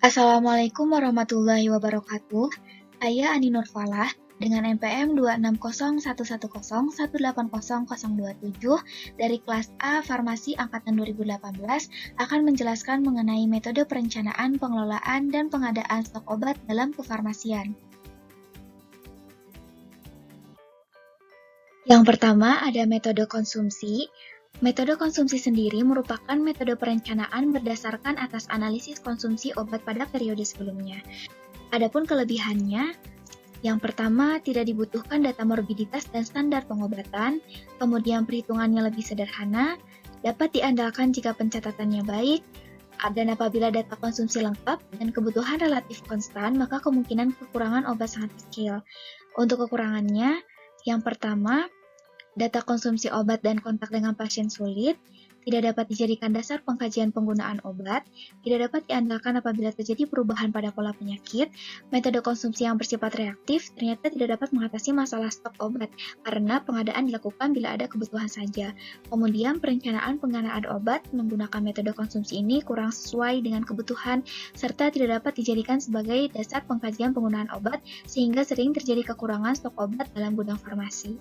Assalamualaikum warahmatullahi wabarakatuh. Saya Ani Nurfalah dengan NPM 2601101800027 dari kelas A Farmasi Angkatan 2018 akan menjelaskan mengenai metode perencanaan, pengelolaan, dan pengadaan stok obat dalam kefarmasian. Yang pertama ada metode konsumsi. Metode konsumsi sendiri merupakan metode perencanaan berdasarkan atas analisis konsumsi obat pada periode sebelumnya. Adapun kelebihannya, yang pertama tidak dibutuhkan data morbiditas dan standar pengobatan, kemudian perhitungannya lebih sederhana, dapat diandalkan jika pencatatannya baik, dan apabila data konsumsi lengkap dan kebutuhan relatif konstan, maka kemungkinan kekurangan obat sangat kecil. Untuk kekurangannya, yang pertama, data konsumsi obat dan kontak dengan pasien sulit, tidak dapat dijadikan dasar pengkajian penggunaan obat, tidak dapat diandalkan apabila terjadi perubahan pada pola penyakit, metode konsumsi yang bersifat reaktif ternyata tidak dapat mengatasi masalah stok obat karena pengadaan dilakukan bila ada kebutuhan saja. Kemudian perencanaan pengadaan obat menggunakan metode konsumsi ini kurang sesuai dengan kebutuhan serta tidak dapat dijadikan sebagai dasar pengkajian penggunaan obat sehingga sering terjadi kekurangan stok obat dalam gudang farmasi.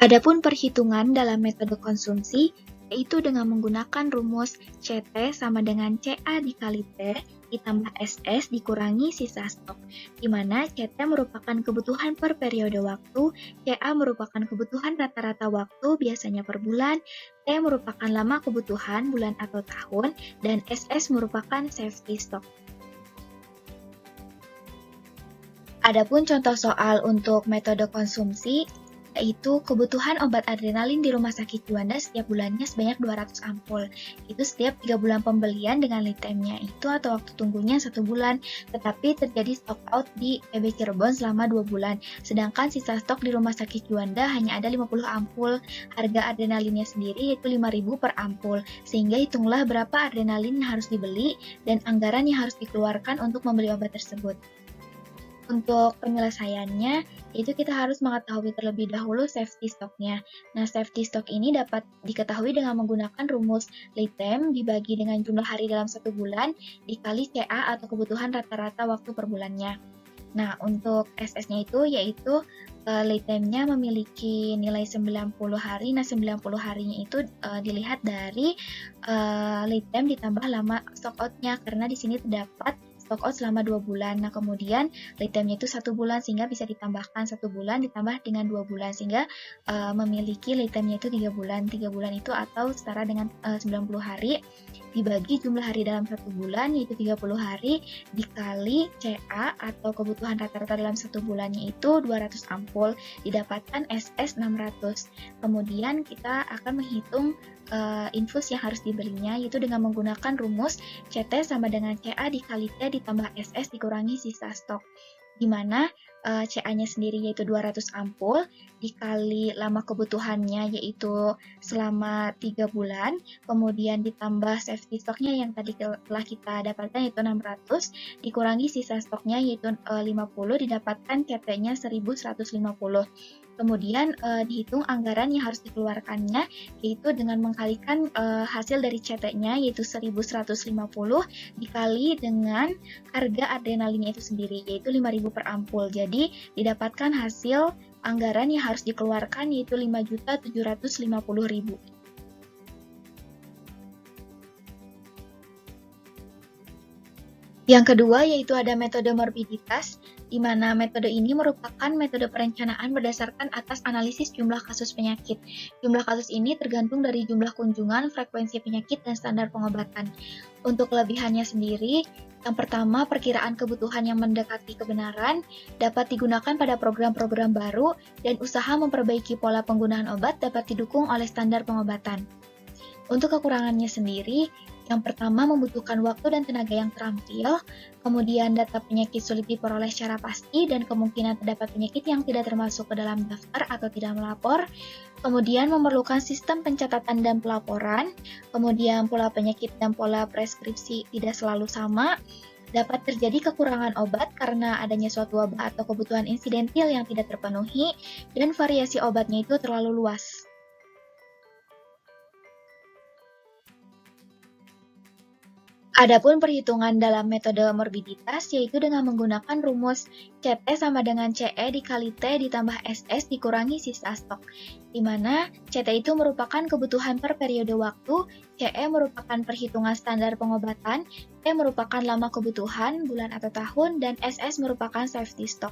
Adapun perhitungan dalam metode konsumsi, yaitu dengan menggunakan rumus CT sama dengan CA dikali T ditambah SS dikurangi sisa stok, di mana CT merupakan kebutuhan per periode waktu, CA merupakan kebutuhan rata-rata waktu biasanya per bulan, T merupakan lama kebutuhan bulan atau tahun, dan SS merupakan safety stock. Adapun contoh soal untuk metode konsumsi, yaitu kebutuhan obat adrenalin di Rumah Sakit Juanda setiap bulannya sebanyak 200 ampul. Itu setiap 3 bulan pembelian dengan lead time-nya itu atau waktu tunggunya 1 bulan, tetapi terjadi stock out di PB Cirebon selama 2 bulan. Sedangkan sisa stok di Rumah Sakit Juanda hanya ada 50 ampul. Harga adrenalinnya sendiri yaitu 5.000 per ampul. Sehingga hitunglah berapa adrenalin yang harus dibeli dan anggaran yang harus dikeluarkan untuk membeli obat tersebut. Untuk penyelesaiannya, itu kita harus mengetahui terlebih dahulu safety stock-nya. Nah, safety stock ini dapat diketahui dengan menggunakan rumus lead time dibagi dengan jumlah hari dalam 1 bulan dikali CA atau kebutuhan rata-rata waktu per bulannya. Nah, untuk SS-nya itu yaitu lead time-nya memiliki nilai 90 hari. Nah, 90 harinya itu dilihat dari lead time ditambah lama stock out-nya karena di sini terdapat stock out selama 2 bulan. Nah, kemudian lead time-nya itu 1 bulan sehingga bisa ditambahkan 1 bulan ditambah dengan 2 bulan sehingga memiliki lead time-nya itu 3 bulan. 3 bulan itu atau setara dengan 90 hari dibagi jumlah hari dalam 1 bulan yaitu 30 hari dikali CA atau kebutuhan rata-rata dalam 1 bulannya itu 200 ampul didapatkan SS 600. Kemudian kita akan menghitung infus yang harus dibelinya yaitu dengan menggunakan rumus CT sama dengan CA dikali T ditambah SS dikurangi sisa stok, di mana CA-nya sendiri yaitu 200 ampul dikali lama kebutuhannya yaitu selama 3 bulan, kemudian ditambah safety stoknya yang tadi telah kita dapatkan yaitu 600 dikurangi sisa stoknya yaitu 50 didapatkan CT-nya 1150. Kemudian dihitung anggaran yang harus dikeluarkannya yaitu dengan mengkalikan hasil dari CT-nya yaitu 1150 dikali dengan harga adrenalinnya itu sendiri yaitu 5.000 per ampul. Jadi didapatkan hasil anggaran yang harus dikeluarkan yaitu 5.750.000. Yang kedua yaitu ada metode morbiditas, di mana metode ini merupakan metode perencanaan berdasarkan atas analisis jumlah kasus penyakit. Jumlah kasus ini tergantung dari jumlah kunjungan, frekuensi penyakit, dan standar pengobatan. Untuk kelebihannya sendiri, yang pertama perkiraan kebutuhan yang mendekati kebenaran dapat digunakan pada program-program baru dan usaha memperbaiki pola penggunaan obat dapat didukung oleh standar pengobatan. Untuk kekurangannya sendiri, yang pertama membutuhkan waktu dan tenaga yang terampil, kemudian data penyakit sulit diperoleh secara pasti dan kemungkinan terdapat penyakit yang tidak termasuk ke dalam daftar atau tidak melapor, kemudian memerlukan sistem pencatatan dan pelaporan, kemudian pola penyakit dan pola preskripsi tidak selalu sama, dapat terjadi kekurangan obat karena adanya suatu wabah atau kebutuhan insidentil yang tidak terpenuhi, dan variasi obatnya itu terlalu luas. Adapun perhitungan dalam metode morbiditas yaitu dengan menggunakan rumus CT sama dengan CE dikali T ditambah SS dikurangi sisa stok, di mana CT itu merupakan kebutuhan per periode waktu, CE merupakan perhitungan standar pengobatan, T merupakan lama kebutuhan, bulan atau tahun, dan SS merupakan safety stock.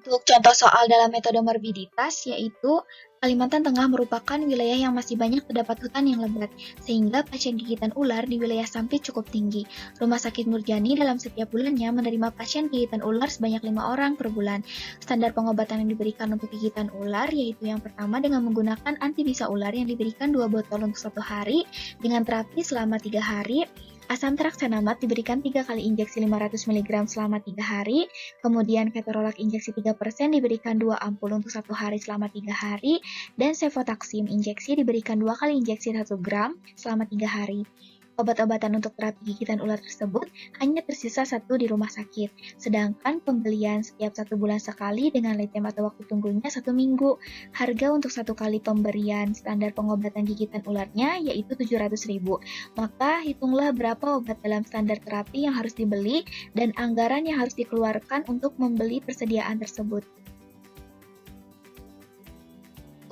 Untuk contoh soal dalam metode morbiditas, yaitu Kalimantan Tengah merupakan wilayah yang masih banyak terdapat hutan yang lebat, sehingga pasien gigitan ular di wilayah Sampit cukup tinggi. Rumah Sakit Nurjani dalam setiap bulannya menerima pasien gigitan ular sebanyak 5 orang per bulan. Standar pengobatan yang diberikan untuk gigitan ular yaitu yang pertama dengan menggunakan antibisa ular yang diberikan 2 botol untuk 1 hari, dengan terapi selama 3 hari, asam traksenamat diberikan 3 kali injeksi 500 mg selama 3 hari, kemudian ketorolak injeksi 3% diberikan 2 ampul untuk 1 hari selama 3 hari, dan cefotaxim injeksi diberikan 2 kali injeksi 1 gram selama 3 hari. Obat-obatan untuk terapi gigitan ular tersebut hanya tersisa 1 di rumah sakit, sedangkan pembelian setiap 1 bulan sekali dengan lead time atau waktu tunggunya 1 minggu. Harga untuk 1 kali pemberian standar pengobatan gigitan ularnya yaitu 700.000. Maka hitunglah berapa obat dalam standar terapi yang harus dibeli dan anggaran yang harus dikeluarkan untuk membeli persediaan tersebut.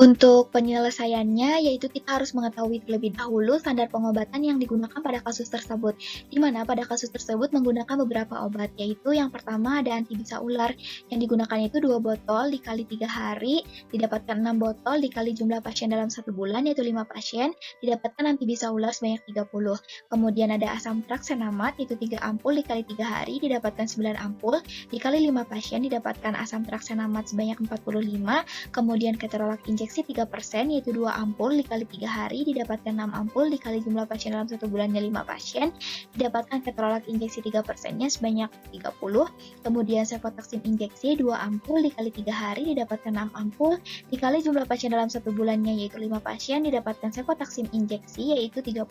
Untuk penyelesaiannya, yaitu kita harus mengetahui terlebih dahulu standar pengobatan yang digunakan pada kasus tersebut, di mana pada kasus tersebut menggunakan beberapa obat, yaitu yang pertama ada antibisa ular, yang digunakan itu 2 botol dikali 3 hari, didapatkan 6 botol dikali jumlah pasien dalam 1 bulan, yaitu 5 pasien, didapatkan antibisa ular sebanyak 30. Kemudian ada asam traksenamat, yaitu 3 ampul dikali 3 hari, didapatkan 9 ampul, dikali 5 pasien, didapatkan asam traksenamat sebanyak 45, kemudian ketorolak injeksi 3%, yaitu 2 ampul dikali 3 hari, didapatkan 6 ampul dikali jumlah pasien dalam 1 bulannya 5 pasien, didapatkan ketorolak injeksi 3%-nya sebanyak 30, kemudian cefotaxim injeksi 2 ampul dikali 3 hari, didapatkan 6 ampul, dikali jumlah pasien dalam 1 bulannya yaitu 5 pasien, didapatkan cefotaxim injeksi yaitu 30.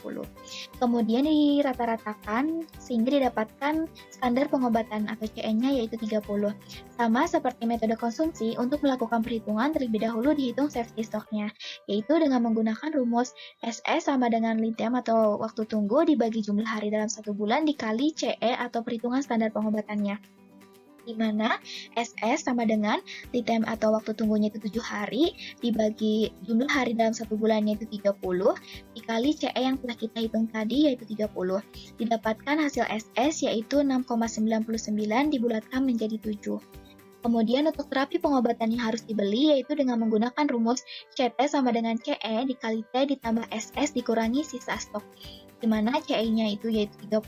Kemudian dirata-ratakan sehingga didapatkan standar pengobatan atau CE-nya yaitu 30. Sama seperti metode konsumsi, untuk melakukan perhitungan terlebih dahulu dihitung safety stock-nya, yaitu dengan menggunakan rumus SS sama dengan lead time atau waktu tunggu dibagi jumlah hari dalam 1 bulan dikali CE atau perhitungan standar pengobatannya, di mana SS sama dengan lead time atau waktu tunggunya itu 7 hari dibagi jumlah hari dalam 1 bulannya itu 30 dikali CE yang telah kita hitung tadi yaitu 30. Didapatkan hasil SS yaitu 6,99 dibulatkan menjadi 7. Kemudian untuk terapi pengobatan yang harus dibeli yaitu dengan menggunakan rumus CT sama dengan CE dikali T ditambah SS dikurangi sisa stok, di mana CE-nya itu yaitu 30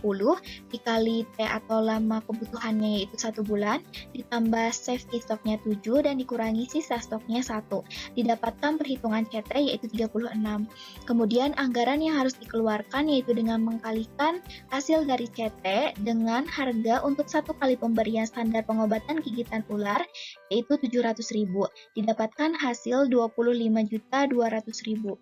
dikali T atau lama kebutuhannya yaitu 1 bulan ditambah safety stoknya 7 dan dikurangi sisa stoknya 1, didapatkan perhitungan CT yaitu 36. Kemudian anggaran yang harus dikeluarkan yaitu dengan mengkalikan hasil dari CT dengan harga untuk 1 kali pemberian standar pengobatan gigitan ular yaitu 700.000, didapatkan hasil 25.200.000.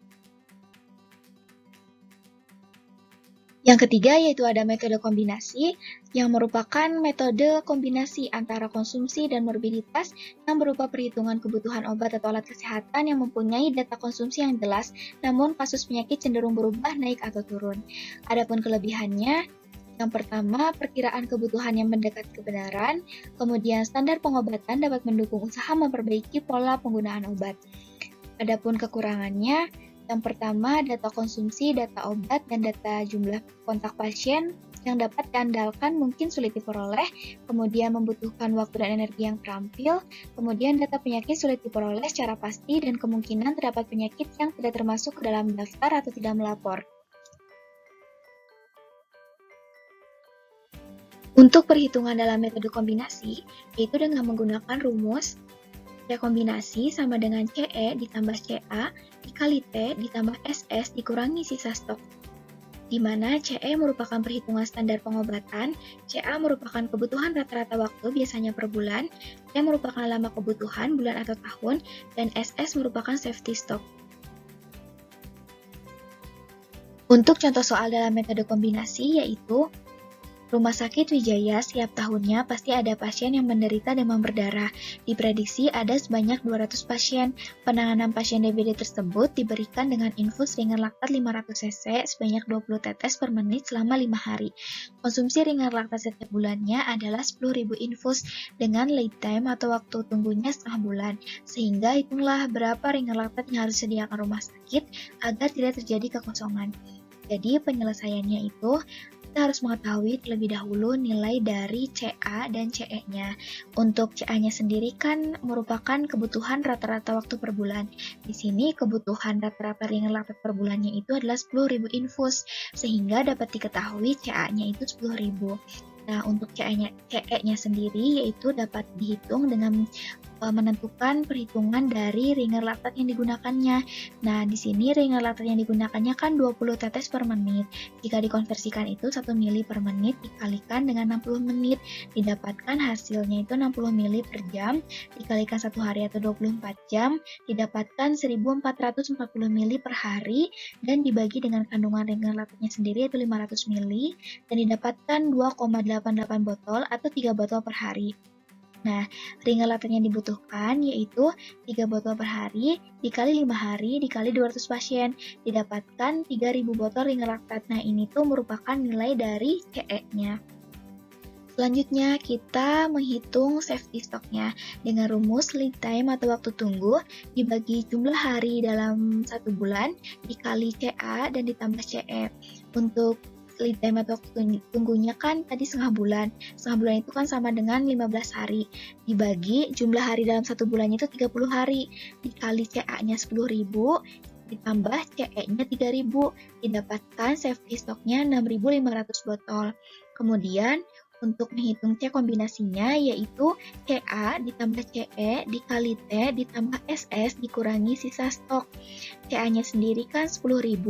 Yang ketiga yaitu ada metode kombinasi, yang merupakan metode kombinasi antara konsumsi dan morbiditas yang berupa perhitungan kebutuhan obat atau alat kesehatan yang mempunyai data konsumsi yang jelas, namun kasus penyakit cenderung berubah naik atau turun. Adapun kelebihannya, yang pertama, perkiraan kebutuhan yang mendekat kebenaran, kemudian standar pengobatan dapat mendukung usaha memperbaiki pola penggunaan obat. Adapun kekurangannya, yang pertama, data konsumsi, data obat, dan data jumlah kontak pasien yang dapat diandalkan mungkin sulit diperoleh, kemudian membutuhkan waktu dan energi yang terampil, kemudian data penyakit sulit diperoleh secara pasti, dan kemungkinan terdapat penyakit yang tidak termasuk ke dalam daftar atau tidak melapor. Untuk perhitungan dalam metode kombinasi, yaitu dengan menggunakan rumus kombinasi sama dengan CE ditambah CA dikali T ditambah SS dikurangi sisa stok, di mana CE merupakan perhitungan standar pengobatan, CA merupakan kebutuhan rata-rata waktu biasanya per bulan, T merupakan lama kebutuhan bulan atau tahun, dan SS merupakan safety stock. Untuk contoh soal dalam metode kombinasi yaitu Rumah Sakit Wijaya setiap tahunnya pasti ada pasien yang menderita demam berdarah. Diprediksi ada sebanyak 200 pasien. Penanganan pasien DBD tersebut diberikan dengan infus ringan laktat 500 cc sebanyak 20 tetes per menit selama 5 hari. Konsumsi ringan laktat setiap bulannya adalah 10.000 infus dengan lead time atau waktu tunggunya setengah bulan. Sehingga hitunglah berapa ringan laktat yang harus disediakan rumah sakit agar tidak terjadi kekosongan. Jadi penyelesaiannya itu kita harus mengetahui terlebih dahulu nilai dari CA dan CE-nya. Untuk CA-nya sendiri kan merupakan kebutuhan rata-rata waktu per bulan. Di sini kebutuhan rata-rata ringan laktat per bulannya itu adalah 10.000 infus, sehingga dapat diketahui CA-nya itu 10.000. Nah, untuk CE-nya sendiri yaitu dapat dihitung dengan menentukan perhitungan dari ringan laktat yang digunakannya. Nah, di sini ringan laktat yang digunakannya kan 20 tetes per menit. Jika dikonversikan itu 1 mili per menit dikalikan dengan 60 menit, didapatkan hasilnya itu 60 mili per jam, dikalikan 1 hari atau 24 jam, didapatkan 1440 mili per hari, dan dibagi dengan kandungan ringan laktatnya sendiri yaitu 500 mili, dan didapatkan 2,88 botol atau 3 botol per hari. Nah, ringan laktat yang dibutuhkan yaitu 3 botol per hari dikali 5 hari dikali 200 pasien, didapatkan 3.000 botol ringan laktat. Nah, ini tuh merupakan nilai dari CE-nya. Selanjutnya, kita menghitung safety stock-nya dengan rumus lead time atau waktu tunggu dibagi jumlah hari dalam 1 bulan dikali CA dan ditambah CE. Untuk lead time atau waktu tunggunya kan tadi setengah bulan itu kan sama dengan 15 hari, dibagi jumlah hari dalam 1 bulannya itu 30 hari, dikali CA-nya 10.000, ditambah CE-nya 3.000, didapatkan safety stock-nya 6.500 botol. Kemudian untuk menghitung C kombinasinya yaitu CA ditambah CE dikali T ditambah SS dikurangi sisa stok. CA-nya sendiri kan 10.000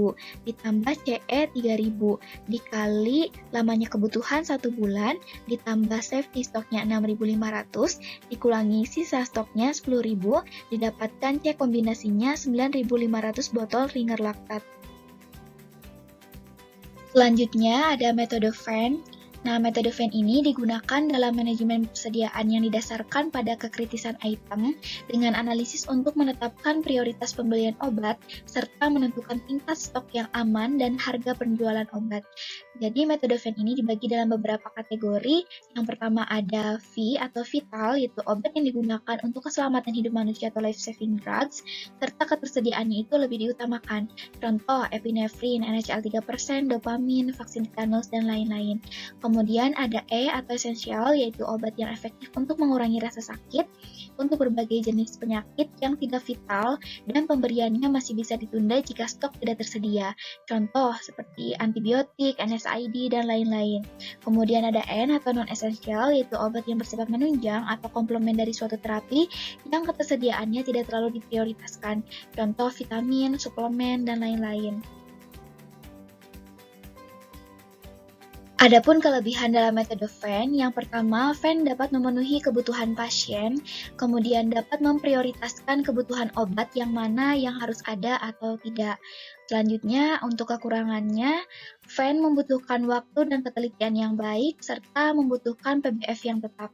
ditambah CE 3.000 dikali lamanya kebutuhan 1 bulan ditambah safety stoknya 6.500 dikurangi sisa stoknya 10.000 didapatkan C kombinasinya 9.500 botol ringan laktat. Selanjutnya ada metode Venn. Nah, metode Venn ini digunakan dalam manajemen persediaan yang didasarkan pada kekritisan item dengan analisis untuk menetapkan prioritas pembelian obat serta menentukan tingkat stok yang aman dan harga penjualan obat. Jadi, metode Venn ini dibagi dalam beberapa kategori. Yang pertama ada V atau vital, yaitu obat yang digunakan untuk keselamatan hidup manusia atau life-saving drugs, serta ketersediaannya itu lebih diutamakan. Contoh, epinefrin, NaCl 3%, dopamin, vaksin tetanus, dan lain-lain. Kemudian ada E atau esensial, yaitu obat yang efektif untuk mengurangi rasa sakit untuk berbagai jenis penyakit yang tidak vital dan pemberiannya masih bisa ditunda jika stok tidak tersedia. Contoh seperti antibiotik, NSAID, dan lain-lain. Kemudian ada N atau non-esensial, yaitu obat yang bersifat menunjang atau komplement dari suatu terapi yang ketersediaannya tidak terlalu diprioritaskan. Contoh vitamin, suplemen, dan lain-lain. Adapun kelebihan dalam metode Venn, yang pertama, Venn dapat memenuhi kebutuhan pasien, kemudian dapat memprioritaskan kebutuhan obat yang mana yang harus ada atau tidak. Selanjutnya, untuk kekurangannya, Venn membutuhkan waktu dan ketelitian yang baik, serta membutuhkan PBF yang tetap.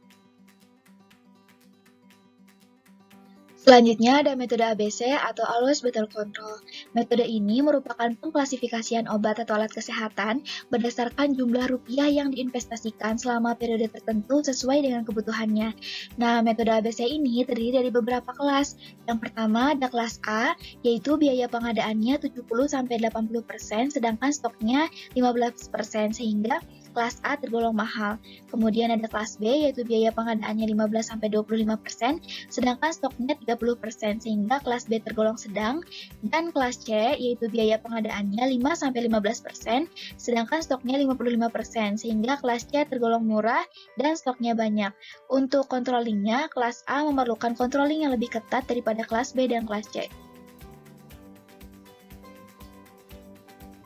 Selanjutnya ada metode ABC atau Always Better Control. Metode ini merupakan pengklasifikasian obat atau alat kesehatan berdasarkan jumlah rupiah yang diinvestasikan selama periode tertentu sesuai dengan kebutuhannya. Nah, metode ABC ini terdiri dari beberapa kelas. Yang pertama ada kelas A, yaitu biaya pengadaannya 70-80%, sedangkan stoknya 15%, sehingga kelas A tergolong mahal. Kemudian ada kelas B, yaitu biaya pengadaannya 15-25%, sedangkan stoknya 30%, sehingga kelas B tergolong sedang. Dan kelas C, yaitu biaya pengadaannya 5-15%, sedangkan stoknya 55%, sehingga kelas C tergolong murah dan stoknya banyak. Untuk controllingnya, kelas A memerlukan controlling yang lebih ketat daripada kelas B dan kelas C.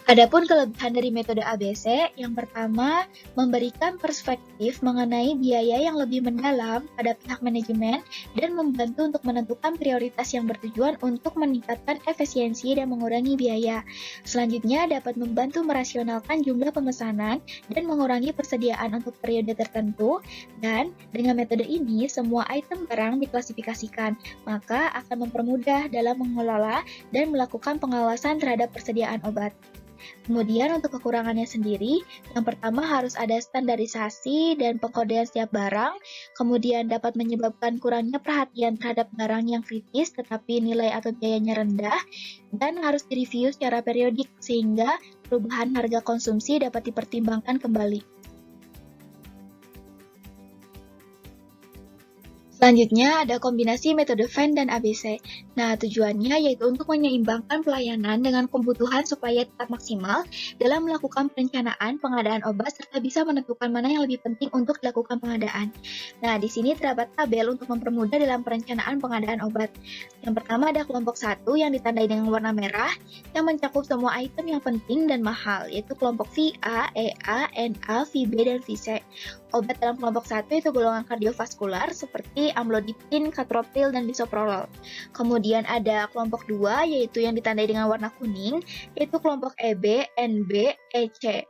Adapun kelebihan dari metode ABC, yang pertama, memberikan perspektif mengenai biaya yang lebih mendalam pada pihak manajemen dan membantu untuk menentukan prioritas yang bertujuan untuk meningkatkan efisiensi dan mengurangi biaya. Selanjutnya, dapat membantu merasionalkan jumlah pemesanan dan mengurangi persediaan untuk periode tertentu, dan dengan metode ini, semua item barang diklasifikasikan, maka akan mempermudah dalam mengelola dan melakukan pengawasan terhadap persediaan obat. Kemudian untuk kekurangannya sendiri, yang pertama harus ada standarisasi dan pengkodean setiap barang, kemudian dapat menyebabkan kurangnya perhatian terhadap barang yang kritis tetapi nilai atau biayanya rendah, dan harus direview secara periodik sehingga perubahan harga konsumsi dapat dipertimbangkan kembali. Selanjutnya ada kombinasi metode Venn dan ABC. Nah, tujuannya yaitu untuk menyeimbangkan pelayanan dengan kebutuhan supaya tetap maksimal dalam melakukan perencanaan pengadaan obat serta bisa menentukan mana yang lebih penting untuk dilakukan pengadaan. Nah, di sini terdapat tabel untuk mempermudah dalam perencanaan pengadaan obat. Yang pertama ada kelompok 1 yang ditandai dengan warna merah yang mencakup semua item yang penting dan mahal, yaitu kelompok VA, EA, NA, VB, dan VC. Obat dalam kelompok 1 itu golongan kardiovaskular seperti amlodipin, katropil, dan bisoprolol. Kemudian ada kelompok 2 yaitu yang ditandai dengan warna kuning, yaitu kelompok EB, NB, EC.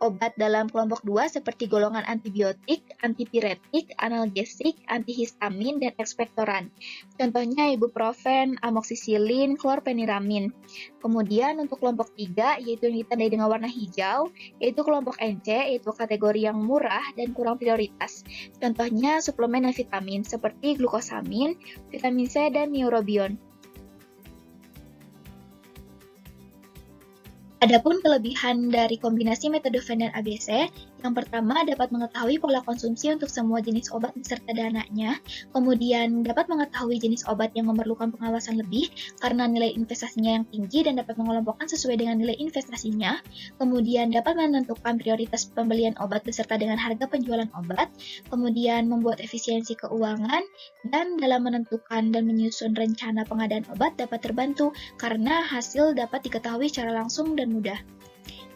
Obat dalam kelompok 2 seperti golongan antibiotik, antipiretik, analgesik, antihistamin, dan ekspektoran. Contohnya ibuprofen, amoksisilin, klorpeniramin. Kemudian untuk kelompok 3 yaitu yang ditandai dengan warna hijau, yaitu kelompok NC, yaitu kategori yang murah dan kurang prioritas. Contohnya suplemen dan vitamin seperti glukosamin, vitamin C, dan neurobion. Adapun kelebihan dari kombinasi metode Venn dan ABC, yang pertama dapat mengetahui pola konsumsi untuk semua jenis obat beserta dananya, kemudian dapat mengetahui jenis obat yang memerlukan pengawasan lebih karena nilai investasinya yang tinggi dan dapat mengelompokkan sesuai dengan nilai investasinya, kemudian dapat menentukan prioritas pembelian obat beserta dengan harga penjualan obat, kemudian membuat efisiensi keuangan, dan dalam menentukan dan menyusun rencana pengadaan obat dapat terbantu karena hasil dapat diketahui secara langsung dan mudah.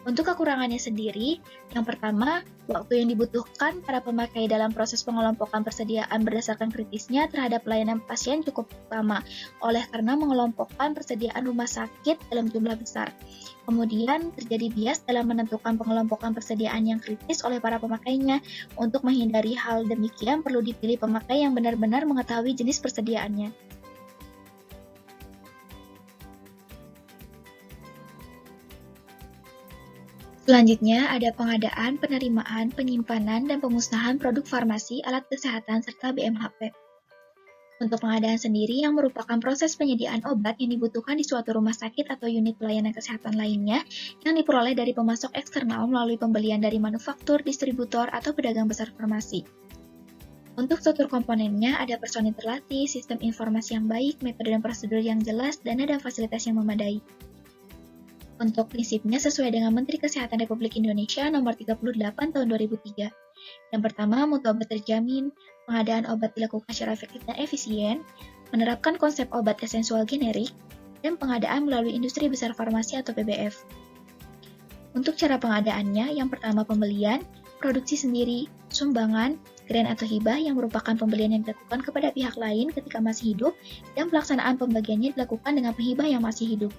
Untuk kekurangannya sendiri, yang pertama, waktu yang dibutuhkan para pemakai dalam proses pengelompokan persediaan berdasarkan kritisnya terhadap pelayanan pasien cukup lama, oleh karena mengelompokkan persediaan rumah sakit dalam jumlah besar. Kemudian, terjadi bias dalam menentukan pengelompokan persediaan yang kritis oleh para pemakainya. Untuk menghindari hal demikian, perlu dipilih pemakai yang benar-benar mengetahui jenis persediaannya. Selanjutnya ada pengadaan, penerimaan, penyimpanan, dan pemusnahan produk farmasi, alat kesehatan, serta BMHP. Untuk pengadaan sendiri yang merupakan proses penyediaan obat yang dibutuhkan di suatu rumah sakit atau unit pelayanan kesehatan lainnya yang diperoleh dari pemasok eksternal melalui pembelian dari manufaktur, distributor, atau pedagang besar farmasi. Untuk struktur komponennya ada personil terlatih, sistem informasi yang baik, metode dan prosedur yang jelas, dana dan fasilitas yang memadai. Untuk prinsipnya sesuai dengan Menteri Kesehatan Republik Indonesia Nomor 38 Tahun 2003. Yang pertama, mutu obat terjamin, pengadaan obat dilakukan secara efektif dan efisien, menerapkan konsep obat esensial generik, dan pengadaan melalui industri besar farmasi atau PBF. Untuk cara pengadaannya, yang pertama pembelian, produksi sendiri, sumbangan, grant atau hibah yang merupakan pembelian yang dilakukan kepada pihak lain ketika masih hidup, dan pelaksanaan pembagiannya dilakukan dengan penghibah yang masih hidup.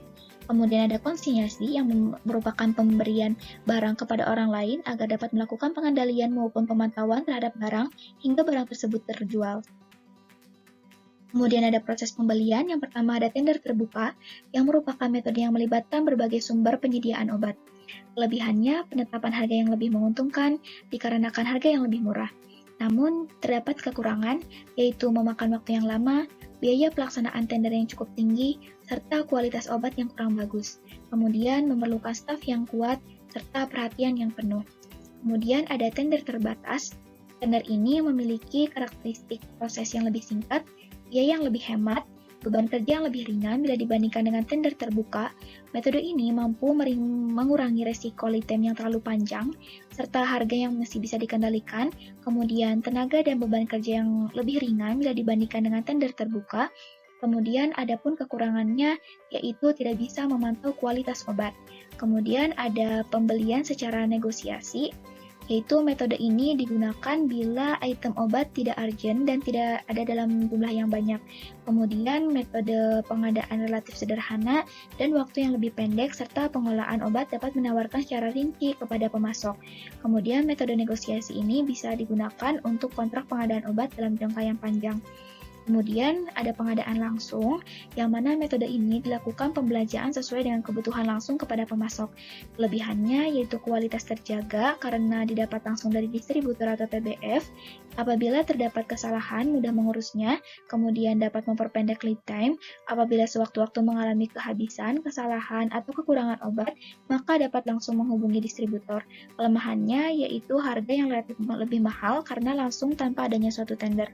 Kemudian ada konsinyasi yang merupakan pemberian barang kepada orang lain agar dapat melakukan pengendalian maupun pemantauan terhadap barang hingga barang tersebut terjual. Kemudian ada proses pembelian, yang pertama ada tender terbuka yang merupakan metode yang melibatkan berbagai sumber penyediaan obat. Kelebihannya, penetapan harga yang lebih menguntungkan dikarenakan harga yang lebih murah. Namun, terdapat kekurangan, yaitu memakan waktu yang lama, biaya pelaksanaan tender yang cukup tinggi, serta kualitas obat yang kurang bagus. Kemudian, memerlukan staf yang kuat, serta perhatian yang penuh. Kemudian, ada tender terbatas. Tender ini memiliki karakteristik proses yang lebih singkat, biaya yang lebih hemat, beban kerja yang lebih ringan bila dibandingkan dengan tender terbuka. Metode ini mampu mengurangi resiko lead time yang terlalu panjang, serta harga yang masih bisa dikendalikan, kemudian tenaga dan beban kerja yang lebih ringan bila dibandingkan dengan tender terbuka, Kemudian ada pun kekurangannya, yaitu tidak bisa memantau kualitas obat. Kemudian ada pembelian secara negosiasi, yaitu metode ini digunakan bila item obat tidak urgent dan tidak ada dalam jumlah yang banyak. Kemudian metode pengadaan relatif sederhana dan waktu yang lebih pendek serta pengelolaan obat dapat menawarkan secara rinci kepada pemasok. Kemudian metode negosiasi ini bisa digunakan untuk kontrak pengadaan obat dalam jangka yang panjang. Kemudian ada pengadaan langsung, yang mana metode ini dilakukan pembelanjaan sesuai dengan kebutuhan langsung kepada pemasok. Kelebihannya yaitu kualitas terjaga karena didapat langsung dari distributor atau PBF. Apabila terdapat kesalahan, mudah mengurusnya, kemudian dapat memperpendek lead time. Apabila sewaktu-waktu mengalami kehabisan, kesalahan, atau kekurangan obat, maka dapat langsung menghubungi distributor. Kelemahannya yaitu harga yang relatif lebih mahal karena langsung tanpa adanya suatu tender.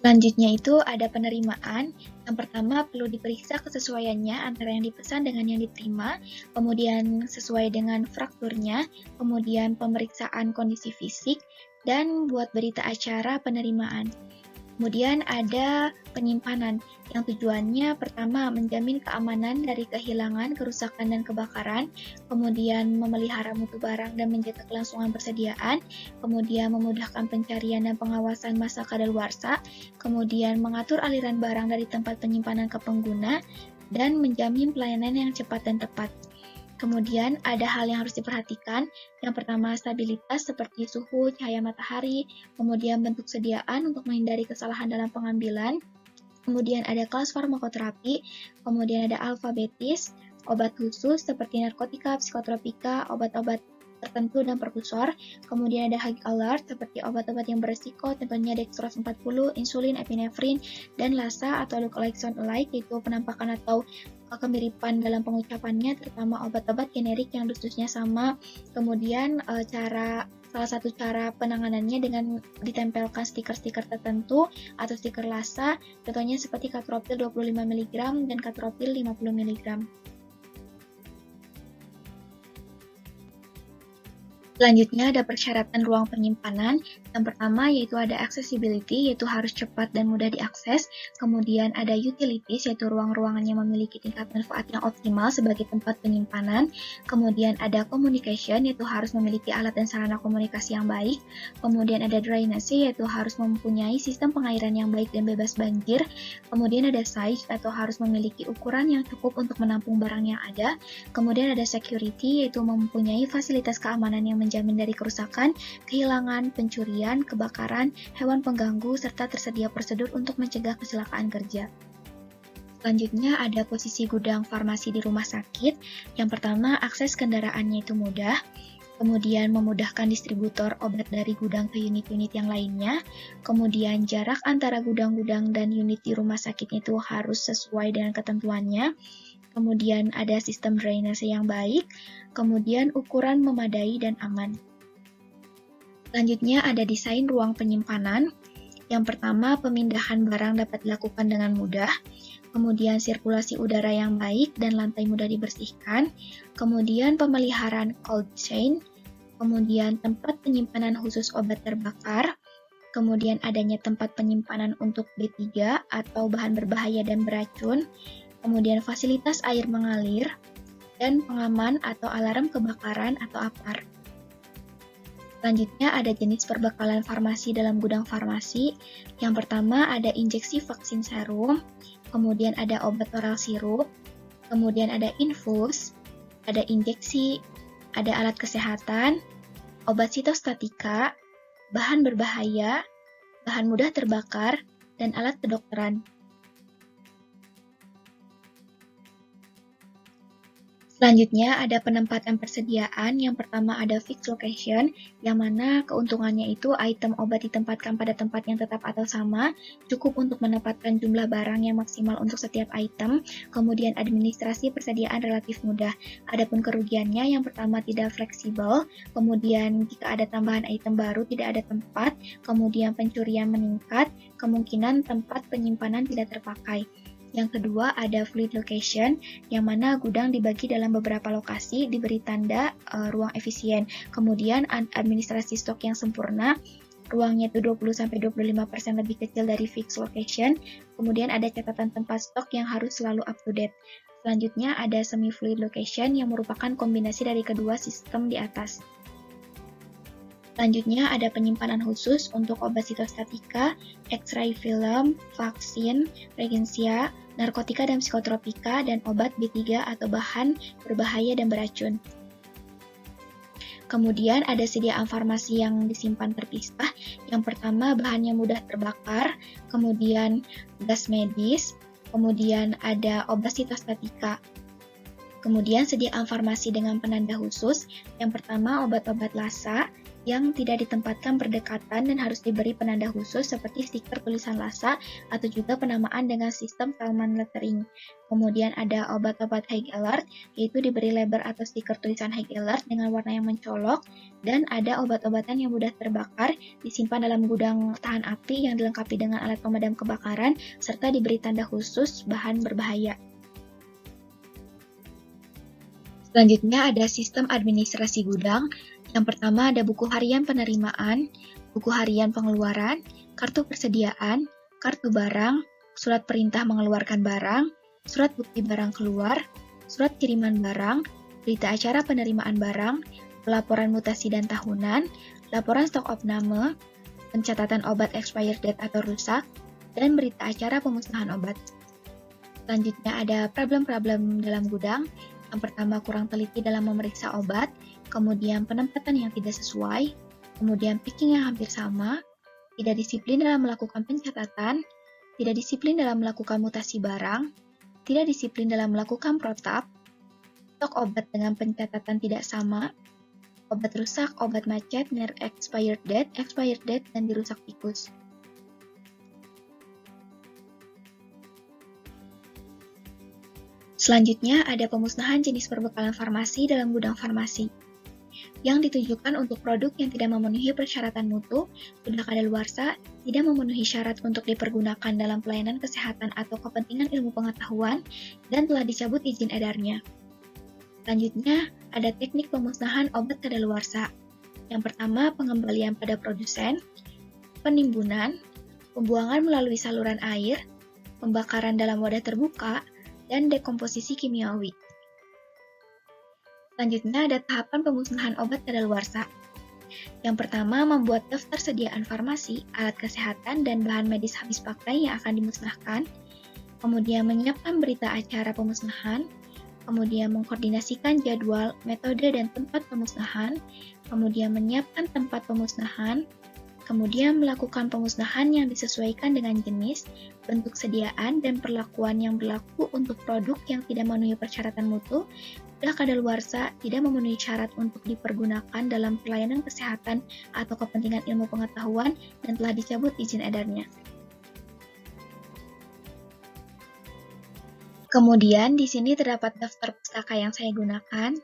Selanjutnya itu ada penerimaan. Yang pertama perlu diperiksa kesesuaiannya antara yang dipesan dengan yang diterima, kemudian sesuai dengan frakturnya, kemudian pemeriksaan kondisi fisik, dan buat berita acara penerimaan. Kemudian ada penyimpanan, yang tujuannya pertama menjamin keamanan dari kehilangan, kerusakan, dan kebakaran, kemudian memelihara mutu barang dan menjaga kelangsungan persediaan, kemudian memudahkan pencarian dan pengawasan masa kadaluarsa, kemudian mengatur aliran barang dari tempat penyimpanan ke pengguna, dan menjamin pelayanan yang cepat dan tepat. Kemudian ada hal yang harus diperhatikan. Yang pertama stabilitas seperti suhu, cahaya matahari, kemudian bentuk sediaan untuk menghindari kesalahan dalam pengambilan. Kemudian ada kelas farmakoterapi, kemudian ada alfabetis, obat khusus seperti narkotika, psikotropika, obat-obat tertentu dan perkusor. Kemudian ada high alert seperti obat-obat yang beresiko, contohnya dextrose 40, insulin, epinefrin, dan lasa atau look-alike sound-alike, yaitu penampakan atau kemiripan dalam pengucapannya, terutama obat-obat generik yang dosisnya sama. Kemudian salah satu cara penanganannya dengan ditempelkan stiker-stiker tertentu atau stiker lasa, contohnya seperti Catropil 25 mg dan Catropil 50 mg. Selanjutnya ada persyaratan ruang penyimpanan. Yang pertama yaitu ada accessibility, yaitu harus cepat dan mudah diakses. Kemudian ada utilities, yaitu ruang-ruangan yang memiliki tingkat manfaat yang optimal sebagai tempat penyimpanan. Kemudian ada communication, yaitu harus memiliki alat dan sarana komunikasi yang baik. Kemudian ada drainase, yaitu harus mempunyai sistem pengairan yang baik dan bebas banjir. Kemudian ada size, atau harus memiliki ukuran yang cukup untuk menampung barang yang ada. Kemudian ada security, yaitu mempunyai fasilitas keamanan yang menjamin dari kerusakan, kehilangan, pencurian, kebakaran, hewan pengganggu, serta tersedia prosedur untuk mencegah kecelakaan kerja. Selanjutnya ada posisi gudang farmasi di rumah sakit. Yang pertama, akses kendaraannya itu mudah. Kemudian memudahkan distributor obat dari gudang ke unit-unit yang lainnya. Kemudian jarak antara gudang-gudang dan unit di rumah sakit itu harus sesuai dengan ketentuannya. Kemudian ada sistem drainase yang baik, kemudian ukuran memadai dan aman. Selanjutnya ada desain ruang penyimpanan. Yang pertama, pemindahan barang dapat dilakukan dengan mudah. Kemudian sirkulasi udara yang baik dan lantai mudah dibersihkan. Kemudian pemeliharaan cold chain. Kemudian tempat penyimpanan khusus obat terbakar. Kemudian adanya tempat penyimpanan untuk B3 atau bahan berbahaya dan beracun. Kemudian fasilitas air mengalir, dan pengaman atau alarm kebakaran atau APAR. Selanjutnya ada jenis perbekalan farmasi dalam gudang farmasi. Yang pertama ada injeksi vaksin serum, kemudian ada obat oral sirup, kemudian ada infus, ada injeksi, ada alat kesehatan, obat sitostatika, bahan berbahaya, bahan mudah terbakar, dan alat kedokteran. Selanjutnya ada penempatan persediaan. Yang pertama ada fixed location, yang mana keuntungannya itu item obat ditempatkan pada tempat yang tetap atau sama, cukup untuk menempatkan jumlah barang yang maksimal untuk setiap item. Kemudian administrasi persediaan relatif mudah. Adapun kerugiannya, yang pertama tidak fleksibel, kemudian jika ada tambahan item baru tidak ada tempat, kemudian pencurian meningkat, kemungkinan tempat penyimpanan tidak terpakai. Yang kedua ada fluid location, yang mana gudang dibagi dalam beberapa lokasi, diberi tanda ruang efisien. Kemudian administrasi stok yang sempurna, ruangnya itu 20-25% lebih kecil dari fixed location. Kemudian ada catatan tempat stok yang harus selalu up to date. Selanjutnya ada semi-fluid location yang merupakan kombinasi dari kedua sistem di atas. Selanjutnya ada penyimpanan khusus untuk obat sitostatika, X-ray film, vaksin, regensia, narkotika dan psikotropika, dan obat B3 atau bahan berbahaya dan beracun. Kemudian ada sediaan farmasi yang disimpan terpisah. Yang pertama bahannya mudah terbakar, kemudian gas medis, kemudian ada obat sitostatika. Kemudian sediaan farmasi dengan penanda khusus. Yang pertama obat-obat lasa yang tidak ditempatkan berdekatan dan harus diberi penanda khusus seperti stiker tulisan lasa atau juga penamaan dengan sistem Kalman lettering. Kemudian ada obat-obat high alert, yaitu diberi label atau stiker tulisan high alert dengan warna yang mencolok, dan ada obat-obatan yang mudah terbakar, disimpan dalam gudang tahan api yang dilengkapi dengan alat pemadam kebakaran, serta diberi tanda khusus bahan berbahaya. Selanjutnya ada sistem administrasi gudang. Yang pertama ada buku harian penerimaan, buku harian pengeluaran, kartu persediaan, kartu barang, surat perintah mengeluarkan barang, surat bukti barang keluar, surat kiriman barang, berita acara penerimaan barang, laporan mutasi dan tahunan, laporan stok opname, pencatatan obat expired date atau rusak, dan berita acara pemusnahan obat. Selanjutnya ada problem-problem dalam gudang. Yang pertama kurang teliti dalam memeriksa obat, kemudian penempatan yang tidak sesuai, kemudian picking yang hampir sama, tidak disiplin dalam melakukan pencatatan, tidak disiplin dalam melakukan mutasi barang, tidak disiplin dalam melakukan protap, stok obat dengan pencatatan tidak sama, obat rusak, obat macet, near expired date, dan dirusak tikus. Selanjutnya ada pemusnahan jenis perbekalan farmasi dalam gudang farmasi yang ditujukan untuk produk yang tidak memenuhi persyaratan mutu, sudah kadaluarsa, tidak memenuhi syarat untuk dipergunakan dalam pelayanan kesehatan atau kepentingan ilmu pengetahuan, dan telah dicabut izin edarnya. Selanjutnya ada teknik pemusnahan obat kadaluarsa. Yang pertama pengembalian pada produsen, penimbunan, pembuangan melalui saluran air, pembakaran dalam wadah terbuka, dan dekomposisi kimiawi. Selanjutnya ada tahapan pemusnahan obat kadaluarsa. Yang pertama membuat daftar sediaan farmasi, alat kesehatan, dan bahan medis habis pakai yang akan dimusnahkan. Kemudian menyiapkan berita acara pemusnahan. Kemudian mengkoordinasikan jadwal, metode, dan tempat pemusnahan. Kemudian menyiapkan tempat pemusnahan. Kemudian melakukan pemusnahan yang disesuaikan dengan jenis, bentuk sediaan, dan perlakuan yang berlaku untuk produk yang tidak memenuhi persyaratan mutu, sudah kadaluarsa, tidak memenuhi syarat untuk dipergunakan dalam pelayanan kesehatan atau kepentingan ilmu pengetahuan, dan telah dicabut izin edarnya. Kemudian di sini terdapat daftar pustaka yang saya gunakan.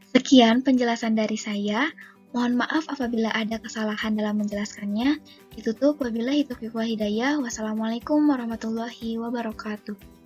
Sekian penjelasan dari saya. Mohon maaf apabila ada kesalahan dalam menjelaskannya. Ditutup wabillahi taufiq wal hidayah. Wassalamualaikum warahmatullahi wabarakatuh.